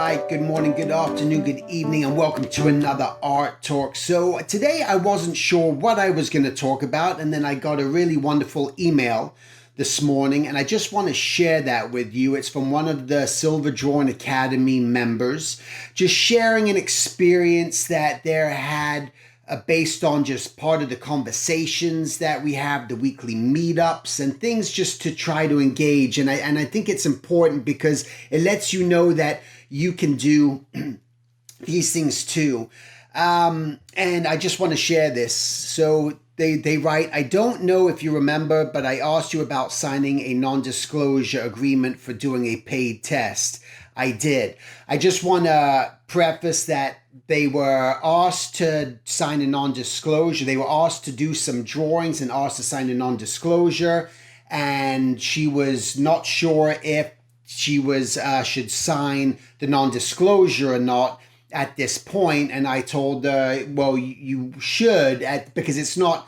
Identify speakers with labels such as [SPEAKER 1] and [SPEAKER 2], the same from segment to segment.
[SPEAKER 1] right, good morning, good afternoon, good evening, and welcome to another Art Talk. So today I wasn't sure what I was going to talk about, and then I got a really wonderful email this morning, and I just want to share that with you. It's from one of the Silver Drawing Academy members, just sharing an experience that there had based on just part of the conversations that we have, the weekly meetups and things just to try to engage. And I think it's important because it lets you know that you can do these things too. And I just want to share this. So they write, I don't know if you remember, but I asked you about signing a non-disclosure agreement for doing a paid test. I did. I just want to preface that they were asked to sign a non-disclosure. They were asked to do some drawings and asked to sign a non-disclosure. And she was not sure if she should sign the non-disclosure or not at this point. And I told her, well, you should, because it's not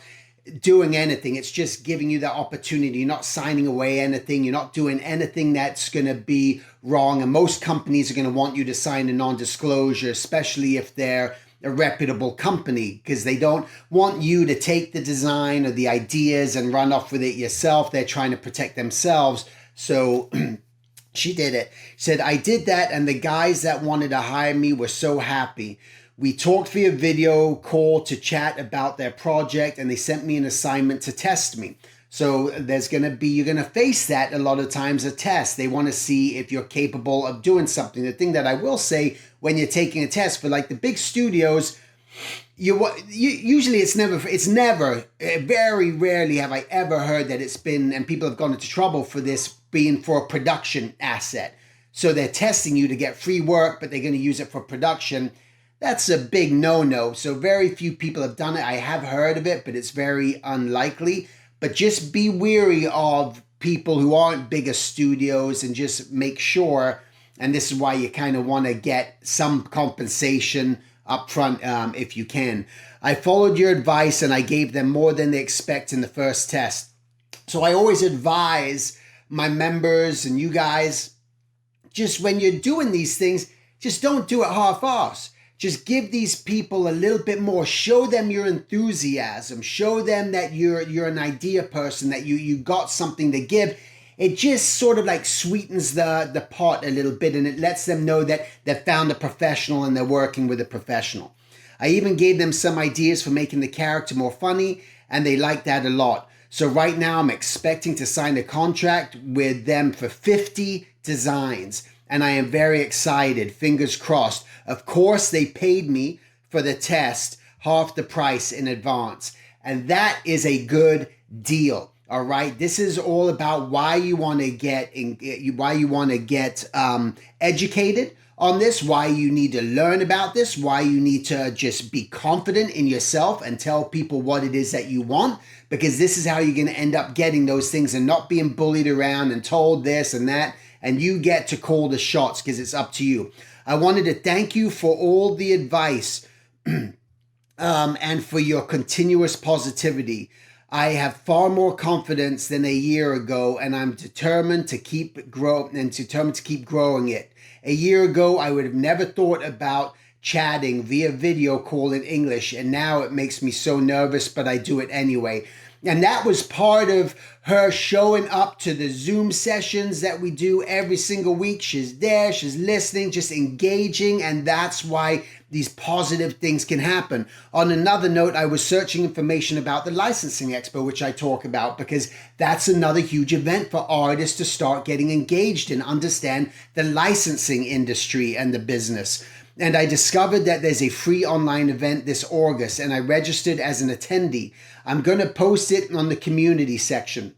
[SPEAKER 1] doing anything. It's just giving you the opportunity. You're not signing away anything. You're not doing anything that's going to be wrong. And most companies are going to want you to sign a non-disclosure, especially if they're a reputable company, because they don't want you to take the design or the ideas and run off with it yourself. They're trying to protect themselves. So she did it. Said, I did that, and the guys that wanted to hire me were so happy. We talked via video call to chat about their project, and they sent me an assignment to test me. So you're going to face that a lot of times, a test. They want to see if you're capable of doing something. The thing that I will say when you're taking a test for like the big studios, usually it's never, very rarely have I ever heard that it's been, and people have gone into trouble for this being for a production asset. So they're testing you to get free work, but they're going to use it for production. That's a big no-no. So very few people have done it. I have heard of it, but it's very unlikely. But just be wary of people who aren't bigger studios and just make sure, and this is why you kind of want to get some compensation up front if you can. I followed your advice and I gave them more than they expect in the first test. So I always advise my members and you guys, just when you're doing these things, just don't do it half-assed. Just give these people a little bit more. Show them your enthusiasm. Show them that you're an idea person, that you got something to give. It just sort of like sweetens the pot a little bit, and it lets them know that they've found a professional and they're working with a professional. I even gave them some ideas for making the character more funny, and they liked that a lot. So right now I'm expecting to sign a contract with them for 50 designs. And I am very excited, fingers crossed. Of course, they paid me for the test half the price in advance. And that is a good deal, all right? This is all about why you want to get educated on this, why you need to learn about this, why you need to just be confident in yourself and tell people what it is that you want, because this is how you're going to end up getting those things and not being bullied around and told this and that. And you get to call the shots because it's up to you. I wanted to thank you for all the advice and for your continuous positivity. I have far more confidence than a year ago, and I'm determined to keep growing it. A year ago, I would have never thought about chatting via video call in English, and now it makes me so nervous, but I do it anyway. And that was part of her showing up to the Zoom sessions that we do every single week. She's there, she's listening, just engaging, and that's why these positive things can happen. On another note, I was searching information about the Licensing Expo, which I talk about, because that's another huge event for artists to start getting engaged and understand the licensing industry and the business. And I discovered that there's a free online event this August, and I registered as an attendee. I'm going to post it on the community section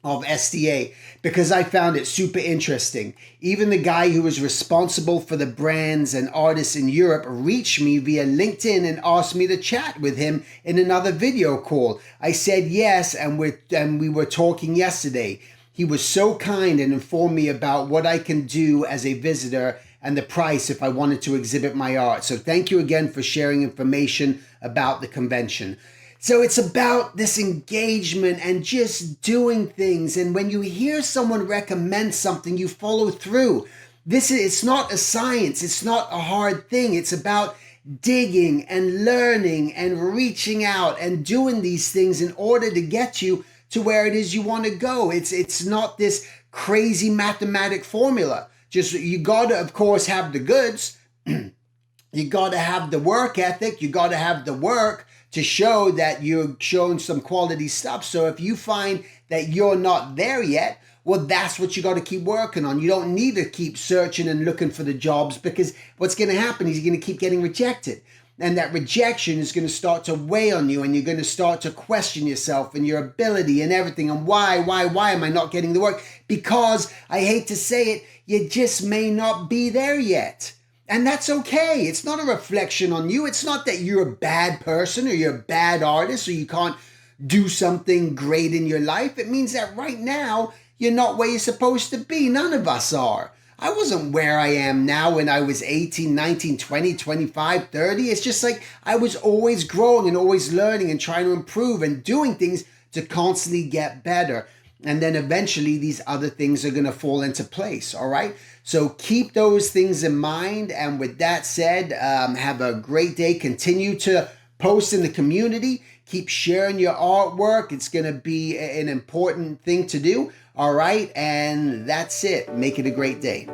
[SPEAKER 1] of SDA because I found it super interesting. Even the guy who was responsible for the brands and artists in Europe reached me via LinkedIn and asked me to chat with him in another video call. I said yes, and we were talking yesterday. He was so kind and informed me about what I can do as a visitor and the price if I wanted to exhibit my art. So thank you again for sharing information about the convention. So it's about this engagement and just doing things. And when you hear someone recommend something, you follow through. It's not a science. It's not a hard thing. It's about digging and learning and reaching out and doing these things in order to get you to where it is you want to go. It's not this crazy mathematic formula. Just, you got to, of course, have the goods. You got to have the work ethic. You got to have the work to show that you're showing some quality stuff. So if you find that you're not there yet, well, that's what you got to keep working on. You don't need to keep searching and looking for the jobs, because what's going to happen is you're going to keep getting rejected. And that rejection is going to start to weigh on you, and you're going to start to question yourself and your ability and everything. And why am I not getting the work? Because, I hate to say it, you just may not be there yet. And that's okay. It's not a reflection on you. It's not that you're a bad person or you're a bad artist or you can't do something great in your life. It means that right now, you're not where you're supposed to be. None of us are. I wasn't where I am now when I was 18, 19, 20, 25, 30. It's just like I was always growing and always learning and trying to improve and doing things to constantly get better. And then eventually these other things are going to fall into place, all right? So keep those things in mind. And with that said, have a great day. Continue to post in the community. Keep sharing your artwork. It's going to be an important thing to do, all right? And that's it. Make it a great day.